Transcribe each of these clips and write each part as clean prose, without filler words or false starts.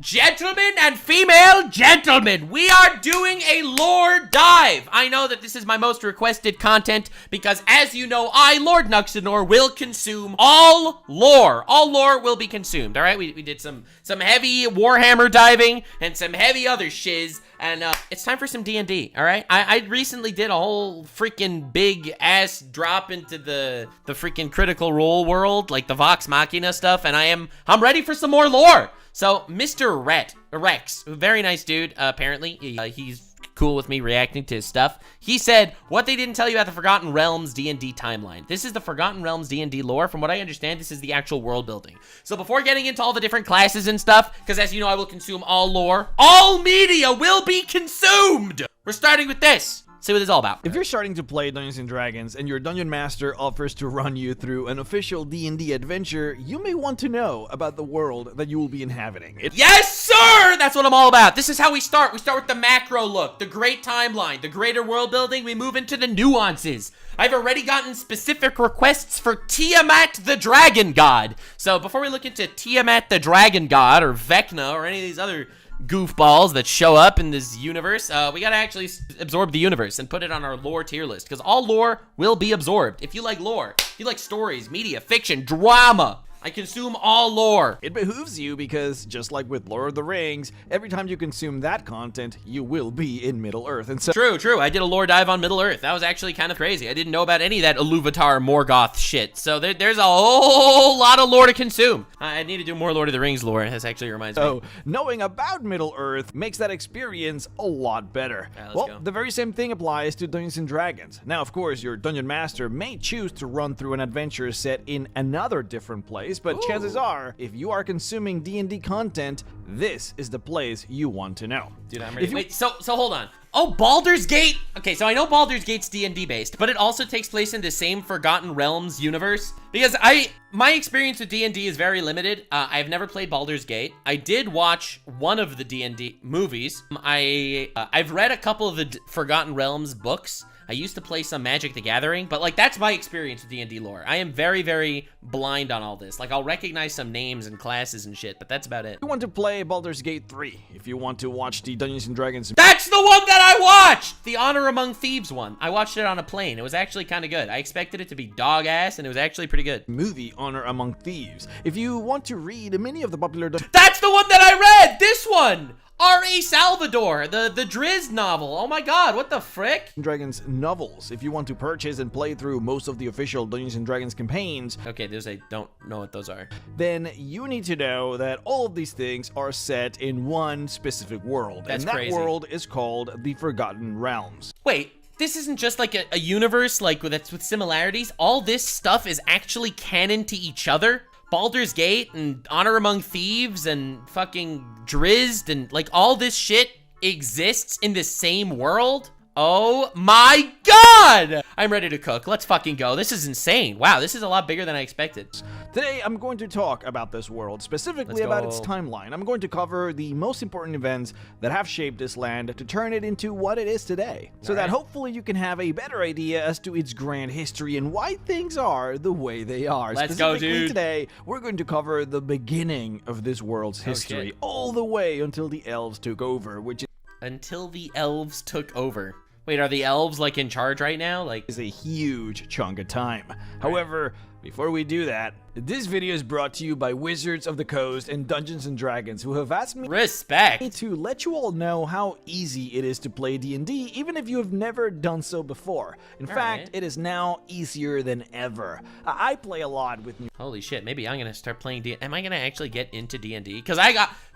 Gentlemen and female gentlemen, we are doing a lore dive. I know that this is my most requested content because, as you know, I, Lord Nuxanor, will consume all lore. All lore will be consumed, all right? We did some heavy Warhammer diving and some heavy other shiz, and it's time for some D&D, all right? I recently did a whole freaking big-ass drop into the freaking Critical Role world, like the Vox Machina stuff, and I'm ready for some more lore. So, Mr. Rex, very nice dude, apparently. He's cool with me reacting to his stuff. He said, what they didn't tell you about the Forgotten Realms D&D timeline. This is the Forgotten Realms D&D lore. From what I understand, this is the actual world building. So before getting into all the different classes and stuff, because as you know, I will consume all lore, all media will be consumed. We're starting with this. See what it's all about. If you're starting to play Dungeons & Dragons and your Dungeon Master offers to run you through an official D&D adventure, you may want to know about the world that you will be inhabiting. Yes, sir! That's what I'm all about. This is how we start. We start with the macro look, the great timeline, the greater world building. We move into the nuances. I've already gotten specific requests for Tiamat the Dragon God. So before we look into Tiamat the Dragon God or Vecna or any of these other goofballs that show up in this universe, we gotta actually absorb the universe and put it on our lore tier list, because all lore will be absorbed. If you like lore, if you like stories, media, fiction, drama, I consume all lore. It behooves you because, just like with Lord of the Rings, every time you consume that content, you will be in Middle-earth. And so True. I did a lore dive on Middle-earth. That was actually kind of crazy. I didn't know about any of that Iluvatar Morgoth shit. So there's a whole lot of lore to consume. I need to do more Lord of the Rings lore. This actually reminds me. So, knowing about Middle-earth makes that experience a lot better. Let's go. The very same thing applies to Dungeons & Dragons. Now, of course, your Dungeon Master may choose to run through an adventure set in another different place, but chances are, if you are consuming D&D content, this is the place you want to know. Dude, I'm ready. Wait, so hold on. Oh, Baldur's Gate. Okay, so I know Baldur's Gate's D&D based, but it also takes place in the same Forgotten Realms universe. Because my experience with D&D is very limited. I've never played Baldur's Gate. I did watch one of the D&D movies. I've read a couple of the Forgotten Realms books. I used to play some Magic the Gathering, but like that's my experience with D&D lore. I am very, very blind on all this. Like I'll recognize some names and classes and shit, but that's about it. If you want to play Baldur's Gate 3, if you want to watch the Dungeons & Dragons... That's the one that I watched! The Honor Among Thieves one. I watched it on a plane. It was actually kind of good. I expected it to be dog ass, and it was actually pretty good. Movie Honor Among Thieves. If you want to read many of the popular... That's the one that I read! This one! R.A. Salvador, the Drizzt novel. Oh my god, what the frick? Dragons novels. If you want to purchase and play through most of the official Dungeons & Dragons campaigns... Okay, I don't know what those are. Then you need to know that all of these things are set in one specific world. That's and that crazy. World is called the Forgotten Realms. Wait, this isn't just like a universe like that's with similarities? All this stuff is actually canon to each other? Baldur's Gate and Honor Among Thieves and fucking Drizzt and like all this shit exists in the same world? Oh my god! I'm ready to cook. Let's fucking go. This is insane. Wow, this is a lot bigger than I expected. Today, I'm going to talk about this world, specifically about its timeline. I'm going to cover the most important events that have shaped this land to turn it into what it is today. So that hopefully you can have a better idea as to its grand history and why things are the way they are. Let's go, dude. Today, we're going to cover the beginning of this world's history, all the way until the elves took over, which is... Until the elves took over. Wait, are the elves, like, in charge right now? Like, is a huge chunk of time. However, before we do that, this video is brought to you by Wizards of the Coast and Dungeons & Dragons, who have asked me to let you all know how easy it is to play D&D, even if you have never done so before. In fact, it is now easier than ever. I play a lot with new... Holy shit, maybe I'm gonna start playing D&D. Am I gonna actually get into D&D? Because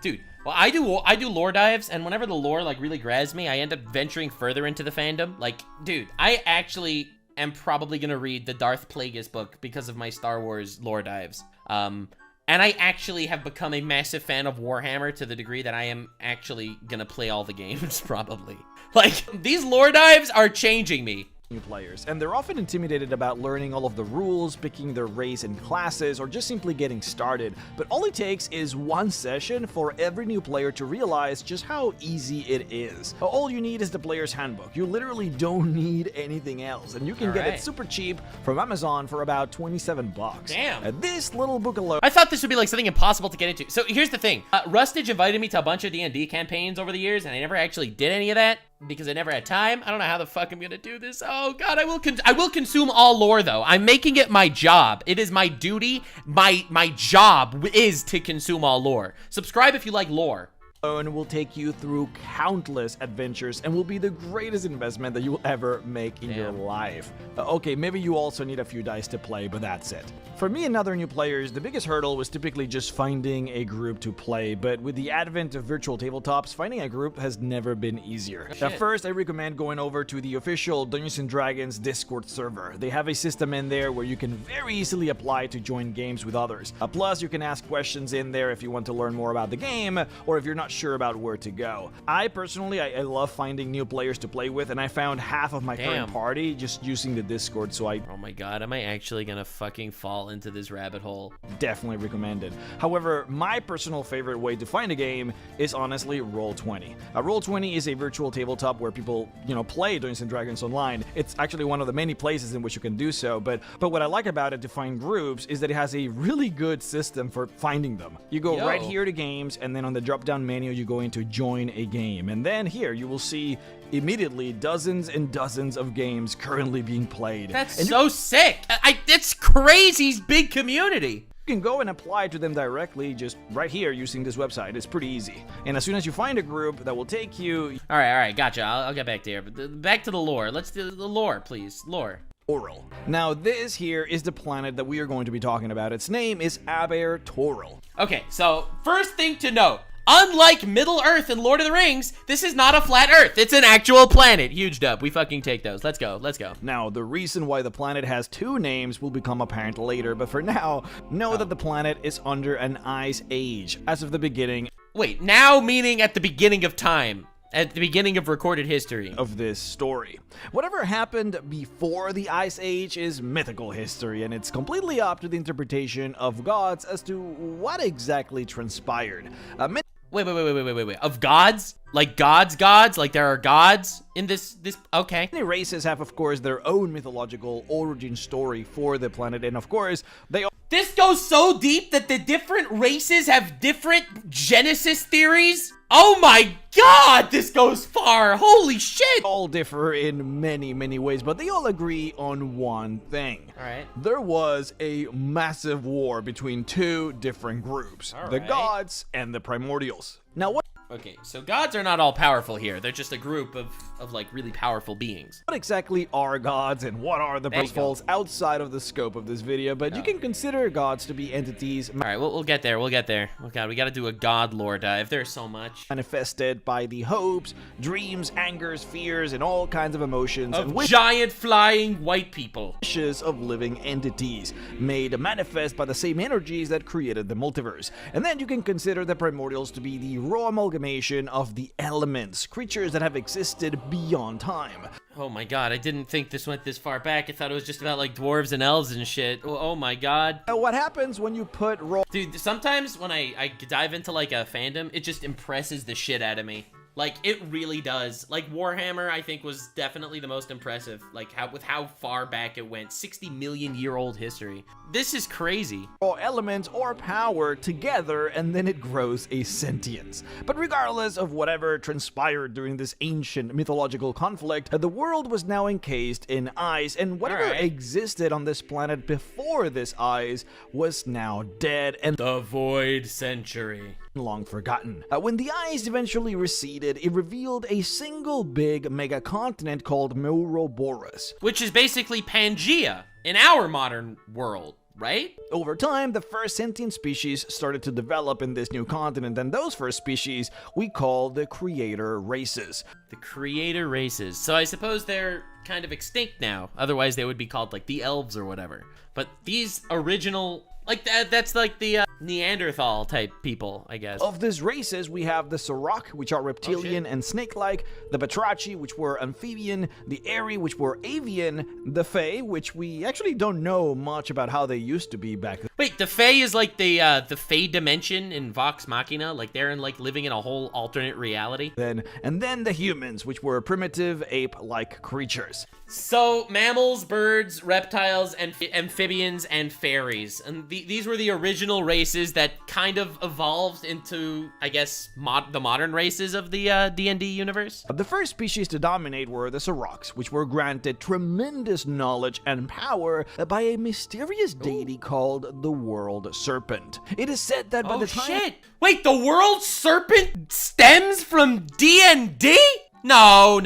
dude, well, I do lore dives, and whenever the lore, like, really grabs me, I end up venturing further into the fandom. Like, dude, I actually... am probably gonna read the Darth Plagueis book because of my Star Wars lore dives. And I actually have become a massive fan of Warhammer to the degree that I am actually gonna play all the games, probably. Like, these lore dives are changing me. new players, and they're often intimidated about learning all of the rules, picking their race and classes, or just simply getting started. But all it takes is one session for every new player to realize just how easy it is. All you need is the player's handbook. You literally don't need anything else, and you can get it super cheap from Amazon for about 27 bucks. Damn. This little book alone. I thought this would be like something impossible to get into. So here's the thing. Rustage invited me to a bunch of D&D campaigns over the years, and I never actually did any of that because I never had time. I don't know how the fuck I'm gonna do this. Oh god, I will consume all lore though. I'm making it my job. It is my duty. My job is to consume all lore. Subscribe if you like lore. And will take you through countless adventures and will be the greatest investment that you will ever make in your life. Okay, maybe you also need a few dice to play, but that's it. For me and other new players, the biggest hurdle was typically just finding a group to play, but with the advent of virtual tabletops, finding a group has never been easier. At first, I recommend going over to the official Dungeons & Dragons Discord server. They have a system in there where you can very easily apply to join games with others. Plus, you can ask questions in there if you want to learn more about the game, or if you're not sure about where to go. I personally, I love finding new players to play with, and I found half of my current party just using the Discord, so Oh my god, am I actually gonna fucking fall into this rabbit hole? Definitely recommend it. However, my personal favorite way to find a game is honestly Roll20. Roll20 is a virtual tabletop where people, play Dungeons & Dragons online. It's actually one of the many places in which you can do so, but what I like about it to find groups is that it has a really good system for finding them. You go right here to games, and then on the drop-down menu, you go into join a game, and then here you will see immediately dozens and dozens of games currently being played. That's so sick. It's crazy big community. You can go and apply to them directly just right here using this website. It's pretty easy. And as soon as you find a group, that will take you... All right, gotcha. I'll get back there. But back to the lore. Let's do the lore, please. Lore. Toril. Now, this here is the planet that we are going to be talking about. Its name is Aber Toril. Okay, so first thing to note. Unlike Middle Earth in Lord of the Rings, this is not a flat Earth. It's an actual planet. Huge dub. We fucking take those. Let's go. Let's go. Now, the reason why the planet has two names will become apparent later, but for now, know that the planet is under an ice age as of the beginning. Wait, now meaning at the beginning of time. At the beginning of recorded history. Of this story. Whatever happened before the Ice Age is mythical history, and it's completely up to the interpretation of gods as to what exactly transpired. Wait. Of gods? Like gods? Like there are gods in this? Okay. Many races have, of course, their own mythological origin story for the planet, and of course, they all... This goes so deep that the different races have different genesis theories? Oh my god, this goes far. Holy shit. All differ in many, many ways, but they all agree on one thing. All right. There was a massive war between two different groups, the gods and the primordials. Now, what... Okay, so gods are not all powerful here. They're just a group of like really powerful beings. What exactly are gods and what are the falls outside of the scope of this video, but you can consider gods to be entities. All right, we'll get there. We'll get there. Oh god, we got to do a god lore dive. There's so much. Manifested by the hopes, dreams, angers, fears, and all kinds of emotions. Of giant flying white people. Wishes of living entities, made manifest by the same energies that created the multiverse. And then you can consider the primordials to be the raw amalgamation of the elements, creatures that have existed beyond time. Oh my god, I didn't think this went this far back. I thought it was just about like dwarves and elves and shit. Oh my god. What happens when you put Dude, sometimes when I dive into like a fandom, it just impresses the shit out of me. Like, it really does. Like, Warhammer, I think, was definitely the most impressive. Like, with how far back it went. 60 million year old history. This is crazy. Or elements or power together, and then it grows a sentience. But regardless of whatever transpired during this ancient mythological conflict, the world was now encased in ice, and whatever existed on this planet before this ice was now dead and the Void Century. Long forgotten. When the ice eventually receded, it revealed a single big megacontinent called Mouroboros, which is basically Pangea in our modern world, right? Over time, the first sentient species started to develop in this new continent, and those first species we call the creator races. The creator races. So I suppose they're kind of extinct now. Otherwise, they would be called like the elves or whatever. But these original... Like, that's like the Neanderthal type people, I guess. Of these races, we have the Sarok, which are reptilian and snake-like, the Batrachi, which were amphibian, the Eri, which were avian, the Fae, which we actually don't know much about how they used to be back then. Wait, the Fae is like the Fae dimension in Vox Machina? Like they're like living in a whole alternate reality? And then the humans, which were primitive ape-like creatures. So, mammals, birds, reptiles, and amphibians, and fairies. And these were the original races that kind of evolved into, I guess, the modern races of the D&D universe. The first species to dominate were the Saroks, which were granted tremendous knowledge and power by a mysterious deity called the World Serpent. It is said that by the time— shit! Wait, the World Serpent stems from D&D? No.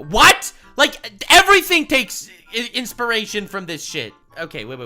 What? Like, everything takes inspiration from this shit. Okay, wait.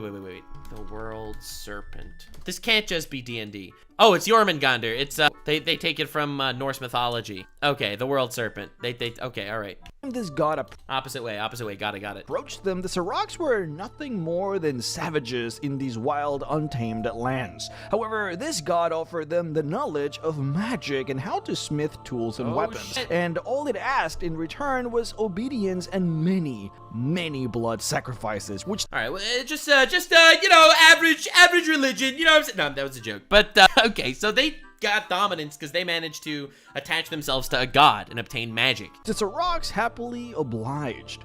The World Serpent. This can't just be D&D. Oh, it's Jormungandr. It's, they take it from, Norse mythology. Okay, the World Serpent. Okay, alright. This god Opposite way, got it. approached them, the Saroks were nothing more than savages in these wild, untamed lands. However, this god offered them the knowledge of magic and how to smith tools and weapons. Shit. And all it asked in return was obedience and many blood sacrifices, which— Alright, well, just, you know, average religion, you know what I'm saying? No, that was a joke. But, okay, so they got dominance because they managed to attach themselves to a god and obtain magic. the Saroks happily obliged.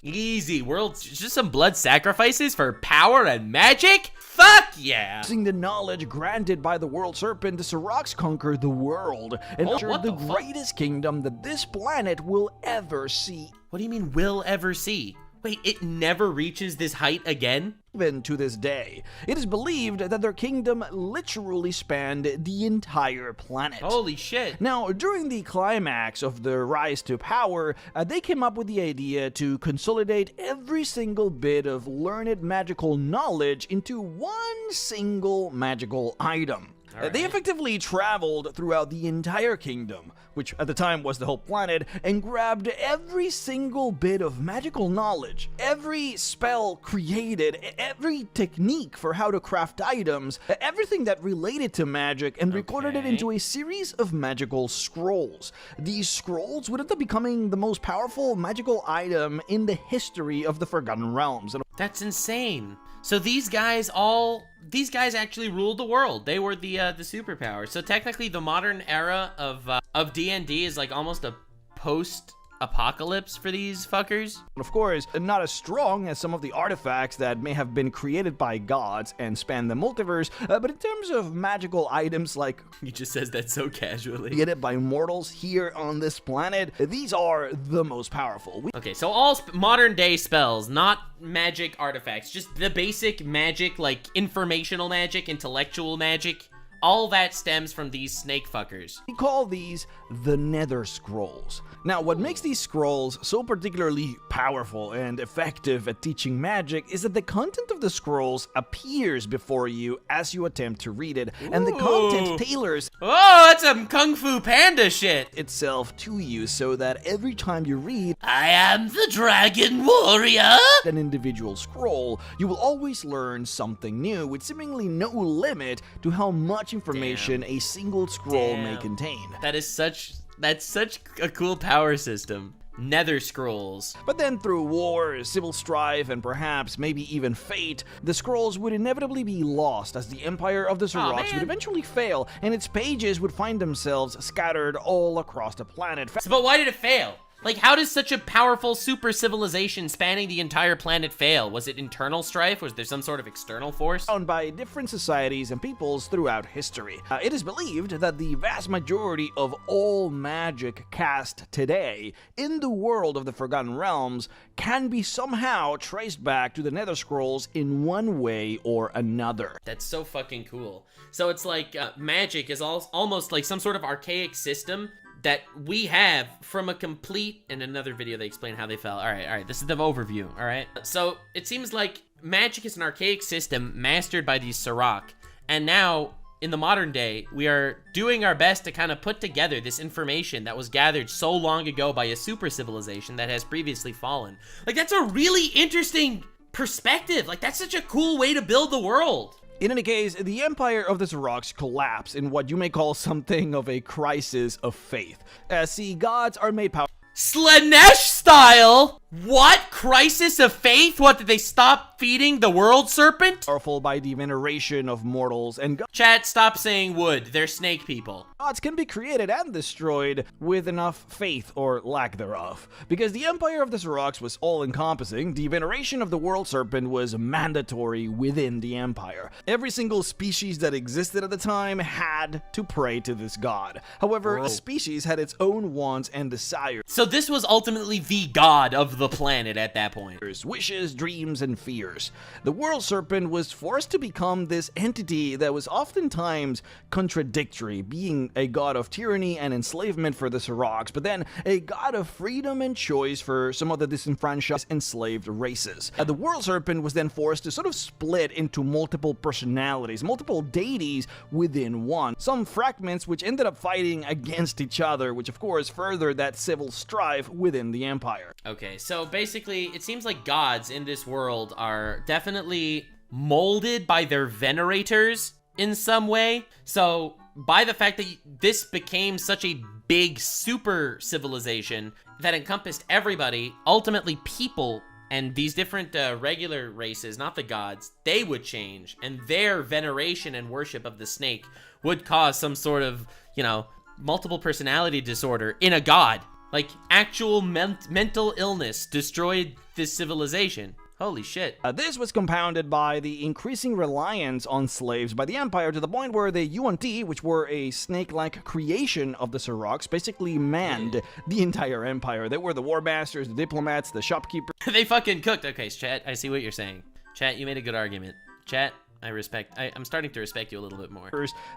Easy, world, just some blood sacrifices for power and magic? Fuck yeah! Using the knowledge granted by the World Serpent, the Saroks conquered the world and entered the greatest kingdom that this planet will ever see. What do you mean, will ever see? Wait, it never reaches this height again? Even to this day, it is believed that their kingdom literally spanned the entire planet. Holy shit. Now, during the climax of their rise to power, they came up with the idea to consolidate every single bit of learned magical knowledge into one single magical item. They effectively traveled throughout the entire kingdom, which at the time was the whole planet, and grabbed every single bit of magical knowledge, every spell created, every technique for how to craft items, everything that related to magic, and recorded it into a series of magical scrolls. These scrolls would end up becoming the most powerful magical item in the history of the Forgotten Realms. That's insane. So these guys actually ruled the world. They were the superpower. So technically the modern era of D&D is like almost a post-apocalypse for these fuckers. Of course, not as strong as some of the artifacts that may have been created by gods and span the multiverse, but in terms of magical items like— He just says that so casually. Created by mortals here on this planet, these are the most powerful. Okay, so all modern day spells, not magic artifacts, just the basic magic, like informational magic, intellectual magic, all that stems from these snake fuckers. We call these the Nether Scrolls. Now, what makes these scrolls so particularly powerful and effective at teaching magic is that the content of the scrolls appears before you as you attempt to read it, and the content tailors— Oh, that's some Kung Fu Panda shit! —itself to you so that every time you read I am the Dragon Warrior an individual scroll, you will always learn something new, with seemingly no limit to how much information a single scroll may contain. That's such a cool power system. Nether Scrolls. But then through war, civil strife, and perhaps maybe even fate, the scrolls would inevitably be lost as the empire of the Saroks would eventually fail, and its pages would find themselves scattered all across the planet. But why did it fail? Like, how does such a powerful super civilization spanning the entire planet fail? Was it internal strife? Was there some sort of external force? Found by different societies and peoples throughout history. It is believed that the vast majority of all magic cast today in the world of the Forgotten Realms can be somehow traced back to the Nether Scrolls in one way or another. That's so fucking cool. So it's like magic is almost like some sort of archaic system that we have from a complete— in another video they explain how they fell. All right, this is the overview, all right? So it seems like magic is an archaic system mastered by these Sarok, and now in the modern day, we are doing our best to kind of put together this information that was gathered so long ago by a super civilization that has previously fallen. Like, that's a really interesting perspective. Like, that's such a cool way to build the world. In any case, the Empire of the Zoroarks collapsed in what you may call something of a crisis of faith. See, gods are made powerful. Slanesh style? What? Crisis of faith? What, did they stop feeding the world serpent? Powerful by the veneration of mortals, and Chat, stop saying wood. They're snake people. gods can be created and destroyed with enough faith or lack thereof. Because the Empire of the Zoroarks was all-encompassing, the veneration of the world serpent was mandatory within the Empire. Every single species that existed at the time had to pray to this god. However, a species had its own wants and desires. So this was ultimately the god of the planet at that point. Wishes, dreams, and fears. The world serpent was forced to become this entity that was oftentimes contradictory, being a god of tyranny and enslavement for the Zoroarks, but then a god of freedom and choice for some of the disenfranchised enslaved races. The world serpent was then forced to sort of split into multiple personalities, multiple deities within one. Some fragments which ended up fighting against each other, which of course furthered that civil strife within the Empire. Okay, so basically, it seems like gods in this world are definitely molded by their venerators in some way. So, by the fact that this became such a big super civilization that encompassed everybody, ultimately people and these different regular races, not the gods, they would change, and their veneration and worship of the snake would cause some sort of, you know, multiple personality disorder in a god. Like, actual mental illness destroyed this civilization. Holy shit. This was compounded by the increasing reliance on slaves by the Empire to the point where the Yuan-Ti, which were a snake-like creation of the Zoroarks, basically manned the entire Empire. They were the war masters, the diplomats, the shopkeepers. They fucking cooked. Okay, chat, I see what you're saying. Chat, you made a good argument. Chat, I'm starting to respect you a little bit more.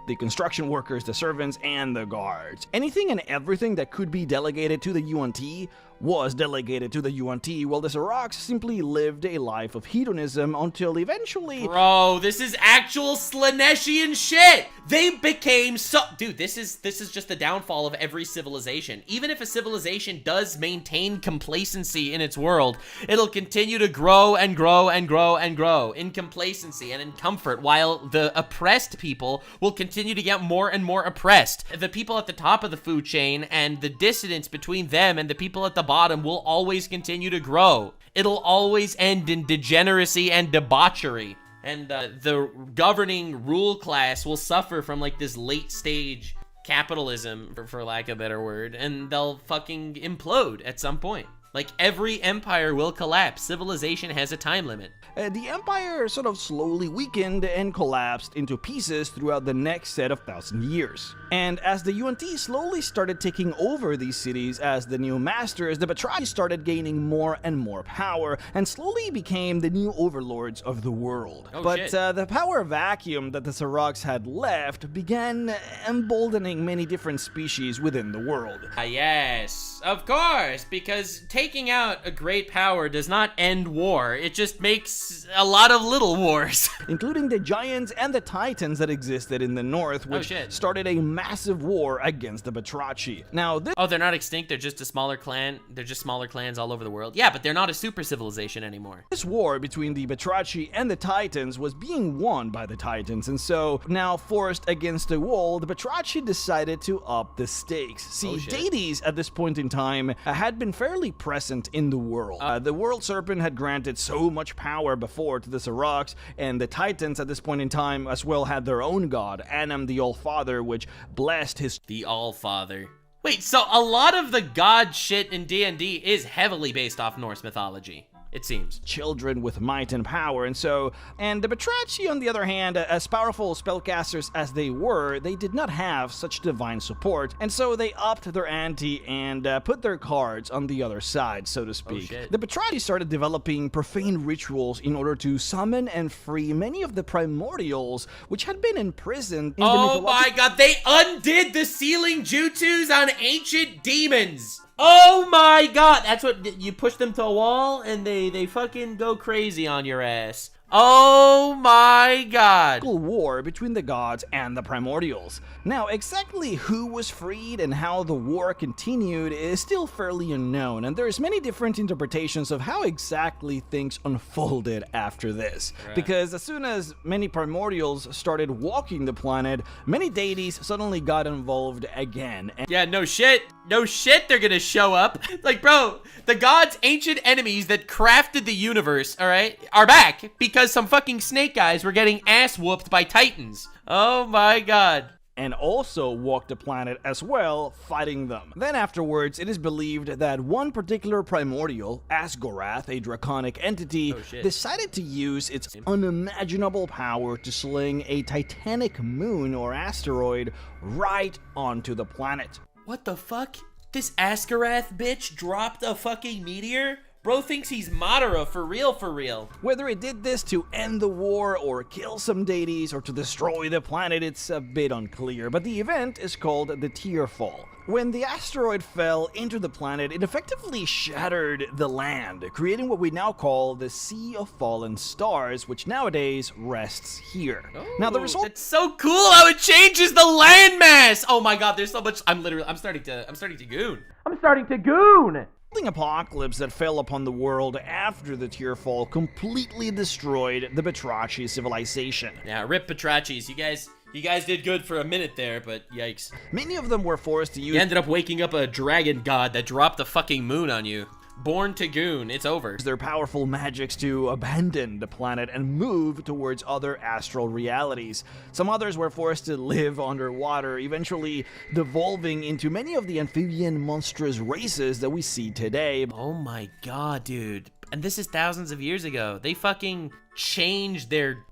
The construction workers, the servants, and the guards. Anything and everything that could be delegated to the Yuan-Ti was delegated to the Yuan-Ti, while the Zoroarks simply lived a life of hedonism until eventually... Bro, this is actual Slaneshian shit! They became so... Dude, this is just the downfall of every civilization. Even if a civilization does maintain complacency in its world, it'll continue to grow and grow and grow and grow in complacency and in comfort, while the oppressed people will continue to get more and more oppressed. The people at the top of the food chain and the dissonance between them and the people at the bottom will always continue to grow. It'll always end in degeneracy and debauchery. And the governing rule class will suffer from like this late stage capitalism, for lack of a better word, and they'll fucking implode at some point. Like, every empire will collapse. Civilization has a time limit. The empire sort of slowly weakened and collapsed into pieces throughout the next set of 1,000 years. And as the Yuan-Ti slowly started taking over these cities as the new masters, the Batrachi started gaining more and more power and slowly became the new overlords of the world. But the power vacuum that the Zoroarks had left began emboldening many different species within the world. Yes, of course, because taking out a great power does not end war. It just makes a lot of little wars. Including the giants and the titans that existed in the north, which started a massive war against the Batrachi. Now, oh, they're not extinct, they're just a smaller clan. They're just smaller clans all over the world. Yeah, but they're not a super civilization anymore. This war between the Batrachi and the Titans was being won by the Titans, and so, now forced against a wall, the Batrachi decided to up the stakes. See, deities at this point in time had been fairly present in the world. The World Serpent had granted so much power before to the Zoroarks, and the Titans at this point in time as well had their own god, Enma the All-Father, which blessed his... The All-Father. Wait, so a lot of the god shit in D&D is heavily based off Norse mythology, it seems. Children with might and power, and the Batrachi, on the other hand, as powerful spellcasters as they were, they did not have such divine support, and so they upped their ante and put their cards on the other side, so to speak. The Batrachi started developing profane rituals in order to summon and free many of the primordials, which had been imprisoned in the Oh my god, they undid the sealing jutsus on ancient demons! Oh my god, that's what, you push them to a wall and they fucking go crazy on your ass. Oh my god. War between the gods and the primordials. Now, exactly who was freed and how the war continued is still fairly unknown, and there's many different interpretations of how exactly things unfolded after this. Right. Because as soon as many primordials started walking the planet, many deities suddenly got involved again. And yeah, no shit. No shit they're gonna show up. Like, bro, the gods' ancient enemies that crafted the universe, alright, are back because some fucking snake guys were getting ass whooped by titans. Oh my god. and also walked the planet as well, fighting them. Then afterwards, it is believed that one particular primordial, Asgorath, a draconic entity, decided to use its unimaginable power to sling a titanic moon or asteroid right onto the planet. What the fuck? This Asgorath bitch dropped a fucking meteor? Bro thinks he's Madara for real, for real. Whether it did this to end the war or kill some deities or to destroy the planet, it's a bit unclear, but the event is called the Tearfall. When the asteroid fell into the planet, it effectively shattered the land, creating what we now call the Sea of Fallen Stars, which nowadays rests here. Now the result— That's so cool how it changes the landmass! Oh my god, there's so much— I'm starting to goon. I'm starting to goon! The apocalypse that fell upon the world after the Tearfall completely destroyed the Batrachi civilization. Yeah, rip Batrachis. You guys did good for a minute there, but yikes. Many of them were forced to use— You ended up waking up a dragon god that dropped the fucking moon on you. Born to goon, it's over. Their powerful magics to abandon the planet and move towards other astral realities. Some others were forced to live underwater, eventually devolving into many of the amphibian monstrous races that we see today. Oh my god, dude. And this is thousands of years ago. They fucking changed their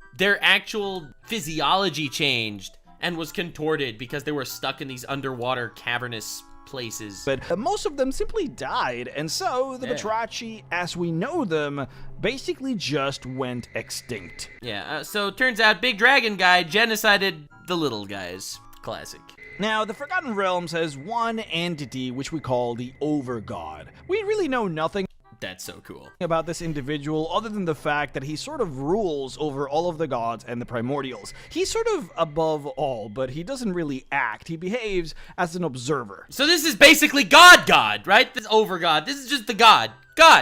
actual physiology changed and was contorted because they were stuck in these underwater cavernous places. But most of them simply died, and so the Batrachi, as we know them, basically just went extinct. Yeah, so turns out Big Dragon Guy genocided the little guys. Classic. Now, the Forgotten Realms has one entity which we call the Overgod. We really know nothing That's so cool. about this individual other than the fact that he sort of rules over all of the gods and the primordials. He's sort of above all, but he doesn't really act. He behaves as an observer. So this is basically God, right? This Overgod. This is just the God.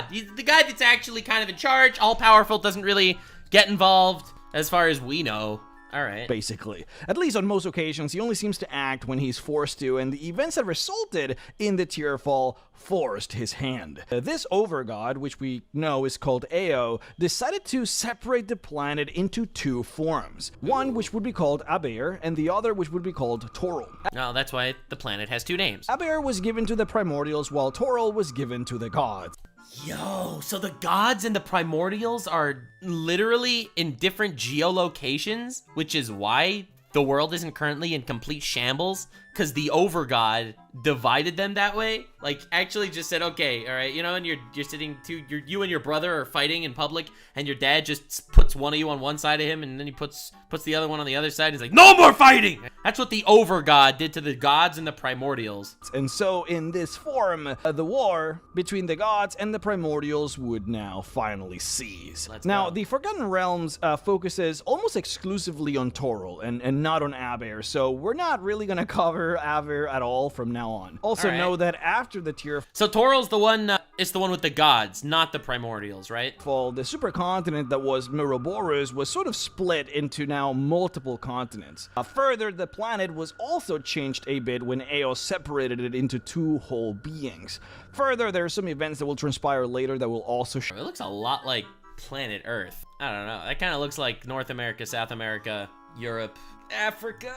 He's the guy that's actually kind of in charge, all-powerful, doesn't really get involved, as far as we know. All right. Basically. At least on most occasions, he only seems to act when he's forced to, and the events that resulted in the Tearfall forced his hand. This Overgod, which we know is called Ao, decided to separate the planet into two forms. One which would be called Aber, and the other which would be called Toril. No, that's why the planet has two names. Aber was given to the primordials, while Toril was given to the gods. Yo, so the gods and the primordials are literally in different geolocations, which is why the world isn't currently in complete shambles, because the Overgod divided them that way. Like, actually just said, okay, all right, you know, and you're sitting you and your brother are fighting in public, and your dad just puts one of you on one side of him, and then he puts the other one on the other side, and he's like, no more fighting! That's what the Overgod did to the gods and the primordials. And so, in this form, the war between the gods and the primordials would now finally cease. Now, the Forgotten Realms focuses almost exclusively on Toril and not on Aber, so we're not really gonna cover Aber at all from now on. Also know that after the Tearfall, so Toril's the one, it's the one with the gods, not the primordials, right? the supercontinent that was Miroboros was sort of split into now multiple continents. Further, the planet was also changed a bit when Ao separated it into two whole beings. Further, there are some events that will transpire later that will also It looks a lot like planet Earth. I don't know. That kind of looks like North America, South America, Europe, Africa,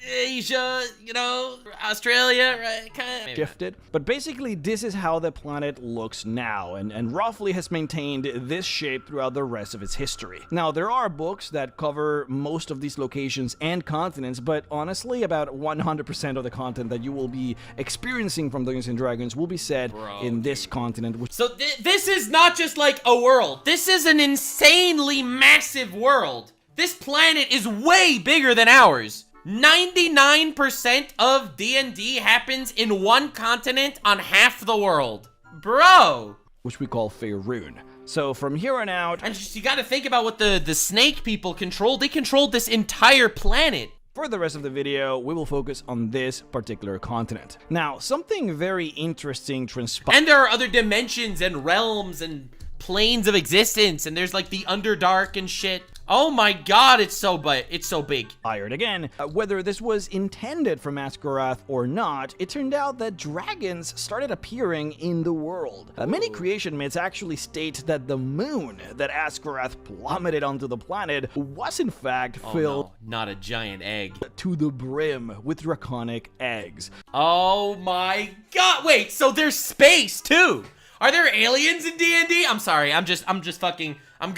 Asia, you know, Australia, right? Kind of shifted. But basically, this is how the planet looks now, and roughly has maintained this shape throughout the rest of its history. Now, there are books that cover most of these locations and continents, but honestly, about 100% of the content that you will be experiencing from Dungeons & Dragons will be set in this continent. So this is not just like a world. This is an insanely massive world. This planet is way bigger than ours. 99% of D&D happens in one continent on half the world. Bro! Which we call Faerun. So from here on out, and just, you got to think about what the snake people controlled. They controlled this entire planet. For the rest of the video, we will focus on this particular continent. Now, something very interesting transpired. And there are other dimensions and realms and planes of existence, and there's like the Underdark and shit. Oh my god, it's so big. Again, whether this was intended for Masquerath or not, it turned out that dragons started appearing in the world. Many creation myths actually state that the moon that Ascarath plummeted onto the planet was in fact filled not a giant egg to the brim with draconic eggs. Oh my god, wait, so there's space too? Are there aliens in D&D? I'm sorry, I'm gooning. I'm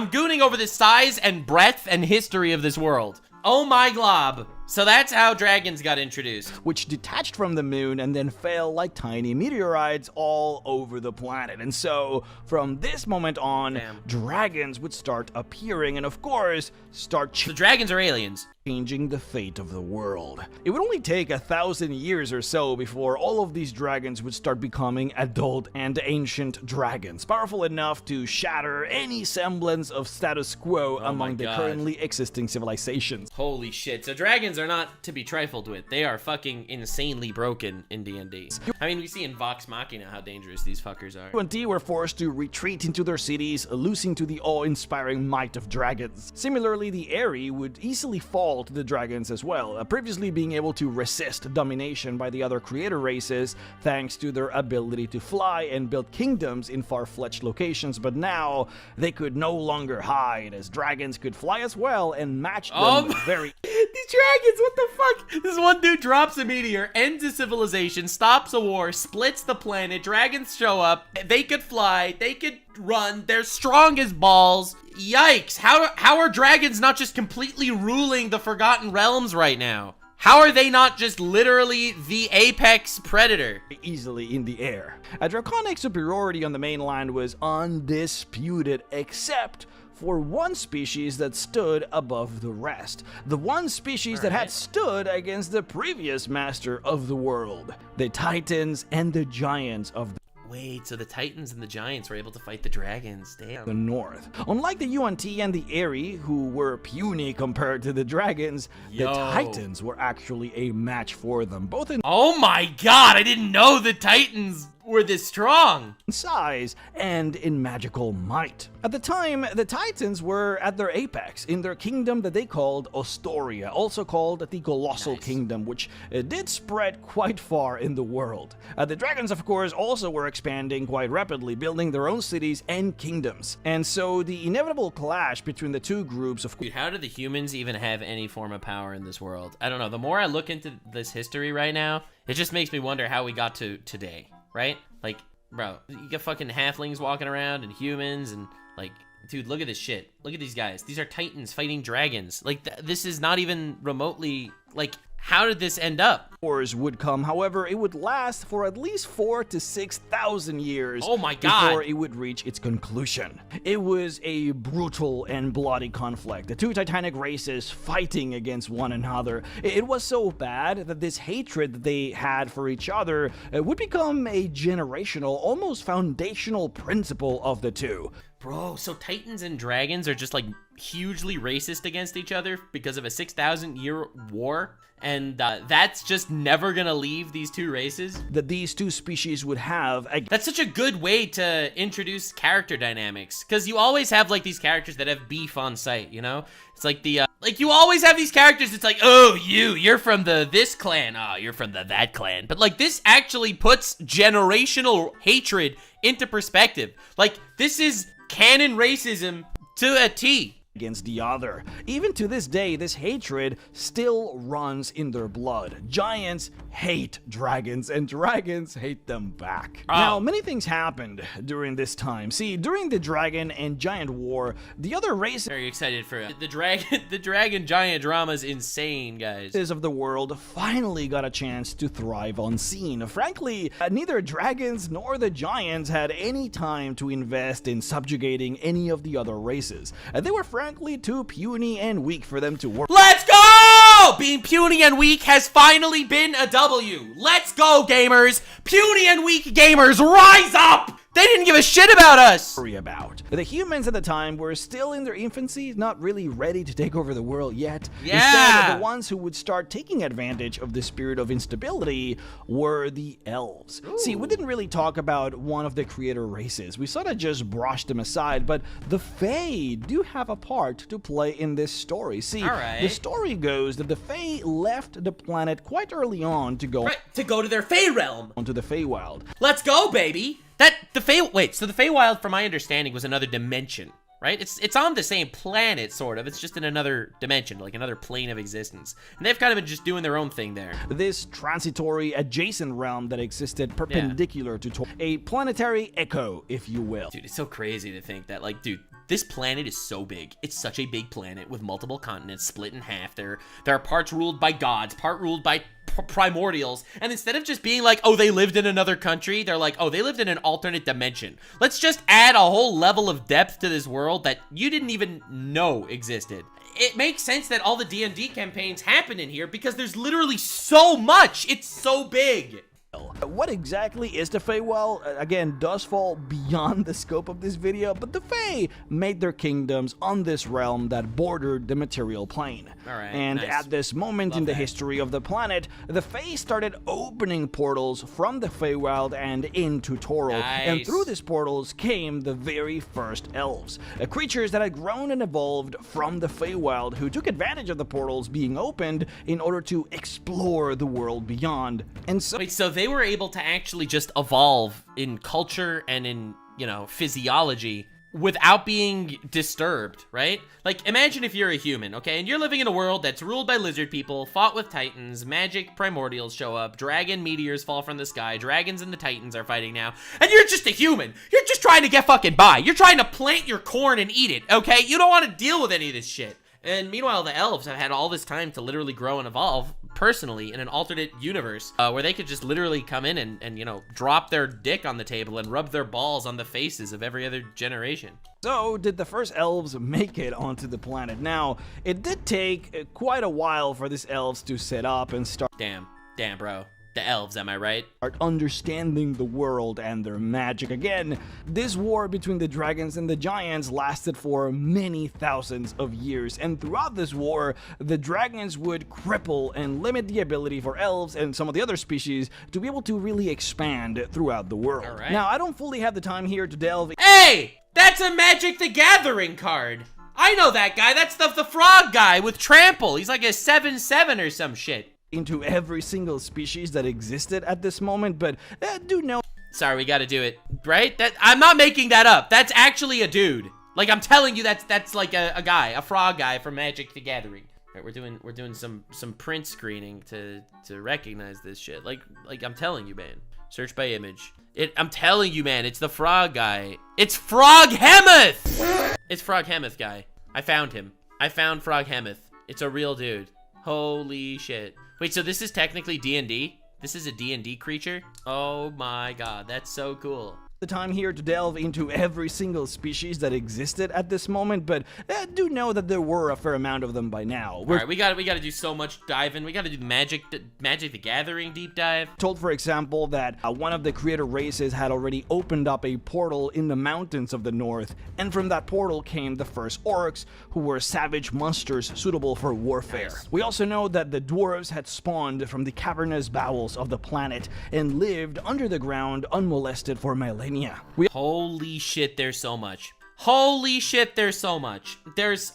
gooning over the size and breadth and history of this world. Oh my glob. So that's how dragons got introduced. Which detached from the moon and then fell like tiny meteorites all over the planet. And so, from this moment on, dragons would start appearing and, of course, the dragons are aliens. Changing the fate of the world. It would only take 1,000 years or so before all of these dragons would start becoming adult and ancient dragons, powerful enough to shatter any semblance of status quo among the currently existing civilizations. Holy shit, so dragons are not to be trifled with. They are fucking insanely broken in D&D. I mean, we see in Vox Machina how dangerous these fuckers are. D&D were forced to retreat into their cities, losing to the awe-inspiring might of dragons. Similarly, the Aerie would easily fall to the dragons as well, previously being able to resist domination by the other creator races thanks to their ability to fly and build kingdoms in far-fetched locations, but now they could no longer hide, as dragons could fly as well and match them very... These dragons, what the fuck? This one dude drops a meteor, ends a civilization, stops a war, splits the planet, dragons show up, they could fly, they could run, they're strong as balls. Yikes, how are dragons not just completely ruling the Forgotten Realms right now? How are they not just literally the apex predator? Easily in the air. A draconic superiority on the mainland was undisputed, except for one species that stood above the rest. The one species that had stood against the previous master of the world. The Titans and the Giants of the Wait, so the Titans and the Giants were able to fight the dragons, damn. The North. Unlike the UNT and the Aerie, who were puny compared to the dragons, the Titans were actually a match for them, both in oh my god, I didn't know the Titans were this strong. Size and in magical might. At the time, the Titans were at their apex in their kingdom that they called Ostoria, also called the Colossal Kingdom, which did spread quite far in the world. The dragons, of course, also were expanding quite rapidly, building their own cities and kingdoms. And so the inevitable clash between the two groups of... Dude, how do the humans even have any form of power in this world? I don't know. The more I look into this history right now, it just makes me wonder how we got to today. Right? Like, bro, you got fucking halflings walking around and humans and, like, dude, look at this shit. Look at these guys. These are titans fighting dragons. Like, this is not even remotely, like, how did this end up? Wars would come, however, it would last for at least 4,000 to 6,000 years. Oh my god. Before it would reach its conclusion. It was a brutal and bloody conflict. The two titanic races fighting against one another. It was so bad that this hatred that they had for each other would become a generational, almost foundational principle of the two. Bro, so Titans and dragons are just like hugely racist against each other because of a 6,000-year war, and that's just never gonna leave these two races? That these two species would have... That's such a good way to introduce character dynamics, because you always have like these characters that have beef on sight, you know? It's like the, like you always have these characters, it's like, oh, you're from this clan, oh, you're from that clan. But like this actually puts generational hatred into perspective. Like this is canon racism to a T. Against the other. Even to this day, this hatred still runs in their blood. Giants hate dragons, and dragons hate them back. Now, many things happened during this time. See, during the Dragon and Giant War, the other races... Very excited for the Dragon Giant drama is insane, guys. ...of the world finally got a chance to thrive unseen. Frankly, neither dragons nor the giants had any time to invest in subjugating any of the other races. They were frankly too puny and weak for them to work. Let's go! Being puny and weak has finally been a W. Let's go, gamers. Puny and weak gamers, rise up! They didn't give a shit about us! Worry about. The humans at the time were still in their infancy, not really ready to take over the world yet. Yeah. Instead, the ones who would start taking advantage of the spirit of instability were the elves. Ooh. See, we didn't really talk about one of the creator races. We sort of just brushed them aside, but the Fae do have a part to play in this story. See, the story goes that the Fae left the planet quite early on to go to their Fae realm. Onto the Feywild. Let's go, baby! So the Feywild, from my understanding, was another dimension, right? It's on the same planet, sort of. It's just in another dimension, like another plane of existence. And they've kind of been just doing their own thing there. This transitory adjacent realm that existed perpendicular to a planetary echo, if you will. Dude, it's so crazy to think that, like, dude, this planet is so big. It's such a big planet with multiple continents split in half. There are parts ruled by gods, part ruled by primordials, and instead of just being like, oh, they lived in another country, they're like, oh, they lived in an alternate dimension. Let's just add a whole level of depth to this world that you didn't even know existed. It makes sense that all the D&D campaigns happen in here because there's literally so much. It's so big. What exactly is the Feywild? Again, does fall beyond the scope of this video, but the Fae made their kingdoms on this realm that bordered the material plane. And at this moment in the history of the planet, the Fae started opening portals from the Feywild and into Toril, and through these portals came the very first elves, creatures that had grown and evolved from the Feywild, who took advantage of the portals being opened in order to explore the world beyond. And so wait, so they were able to actually just evolve in culture and in, you know, physiology without being disturbed, right? Like, imagine if you're a human, okay, and you're living in a world that's ruled by lizard people, fought with titans, magic primordials show up, dragon meteors fall from the sky, dragons and the titans are fighting now, and you're just a human. You're just trying to get fucking by. You're trying to plant your corn and eat it, okay? You don't want to deal with any of this shit. And meanwhile, the elves have had all this time to literally grow and evolve personally in an alternate universe where they could just literally come in and, you know, drop their dick on the table and rub their balls on the faces of every other generation. So, did the first elves make it onto the planet? Now, it did take quite a while for these elves to set up and start... Damn, bro. The elves, am I right? Start understanding the world and their magic. Again, this war between the dragons and the giants lasted for many thousands of years, and throughout this war, the dragons would cripple and limit the ability for elves and some of the other species to be able to really expand throughout the world. Now, I don't fully have the time here to delve... Hey! That's a Magic the Gathering card! I know that guy, that's the frog guy with trample. He's like a 7/7 or some shit. Into every single species that existed at this moment, but do know... Sorry, we gotta do it, right? I'm not making that up. That's actually a dude. Like, I'm telling you, that's like a guy, a frog guy from Magic the Gathering. Right, we're doing some print screening to recognize this shit. Like I'm telling you, man. Search by image. I'm telling you, man, it's the frog guy. It's Frog Hemeth! It's Frog Hemeth guy. I found him. I found Frog Hemeth. It's a real dude. Holy shit. Wait, so this is technically D&D? This is a D&D creature? Oh my god, that's so cool. The time here to delve into every single species that existed at this moment, but do know that there were a fair amount of them by now. All right, we gotta do so much diving. We gotta do Magic the Gathering deep dive. Told, for example, that one of the creator races had already opened up a portal in the mountains of the north, and from that portal came the first orcs, who were savage monsters suitable for warfare. We also know that the dwarves had spawned from the cavernous bowels of the planet and lived under the ground unmolested for millennia. Holy shit, there's so much. Holy shit, there's so much.